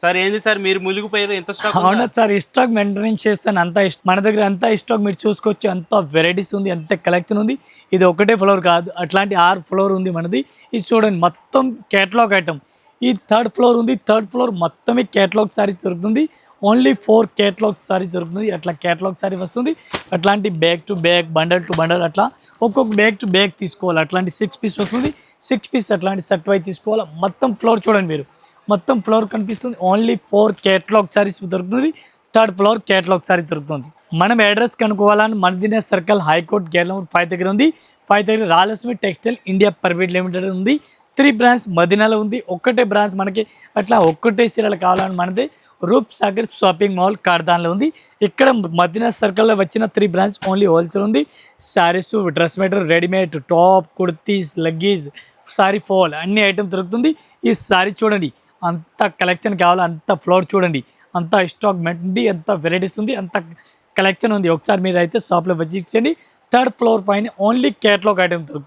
Sir ఏంది sir మీరు మునిగిపోయారు ఎంత స్టాక్ అవునా సార్, ఈ స్టాక్ మెయింటెనెన్స్ చేస్తాను. అంత మన దగ్గర అంత స్టాక్ మీరు చూసుకోవచ్చు. అంత వెరైటీస్ ఉంది, అంత కలెక్షన్ ఉంది. ఇది ఒకటే ఫ్లోర్ కాదు, అట్లాంటి 6 ఫ్లోర్ ఉంది మనది. ఇది చూడండి, మొత్తం కేటలాగ్ ఐటమ్. ఈ 3rd ఫ్లోర్ ఉంది. 3rd ఫ్లోర్ మొత్తమే కేటలాగ్ సారీస్ దొరుకుతుంది. ఓన్లీ 4 కేటలాగ్ సారీస్ దొరుకుతుంది. అట్లా కేటలాగ్ సారీ వస్తుంది. అట్లాంటి bag to bag, bundle to bundle, అట్లా ఒక్కొక్క బ్యాగ్ టు బ్యాగ్ తీసుకోవాలి. అట్లాంటి 6 పీస్ వస్తుంది. 6 పీస్ అట్లాంటి సెట్ వై తీసుకోవాలి. మొత్తం ఫ్లోర్ చూడండి మీరు, మొత్తం ఫ్లోర్ కనిపిస్తుంది. ఓన్లీ 4 కేటలాగ్ సారీస్ దొరుకుతుంది. 3rd ఫ్లోర్ కేటలాగ్ సారీ దొరుకుతుంది. మనం అడ్రస్ కనుక్కోవాలని Madina circle high court gate number 5 దగ్గర ఉంది. 5 దగ్గర Rayalaseema textile India private limited ఉంది. 3 బ్రాంచ్ మదీనాలో ఉంది. ఒక్కటే బ్రాంచ్ మనకి అట్లా ఒక్కటే సీరియల్ కావాలని మనది రూప్ సాగర్ షాపింగ్ మాల్ కార్దాన్లో ఉంది. ఇక్కడ మదీనా సర్కిల్లో వచ్చిన 3 బ్రాంచ్ ఓన్లీ హోల్సేల్ ఉంది. Saris, dress material, readymade, top, kurtis, leggings, sari fall అన్ని ఐటమ్ దొరుకుతుంది. ఈ సారీ చూడండి, అంత కలెక్షన్ కావాలి, అంత ఫ్లోర్ చూడండి, అంత స్టాక్ ఉంది, అంత వెరైటీస్ ఉంది, అంత కలెక్షన్ ఉంది. ఒకసారి మీరు అయితే షాప్లో విజిట్ చేయండి. 3rd ఫ్లోర్ పైన ఓన్లీ కేటలాగ్ ఐటమ్ దొరుకుతుంది.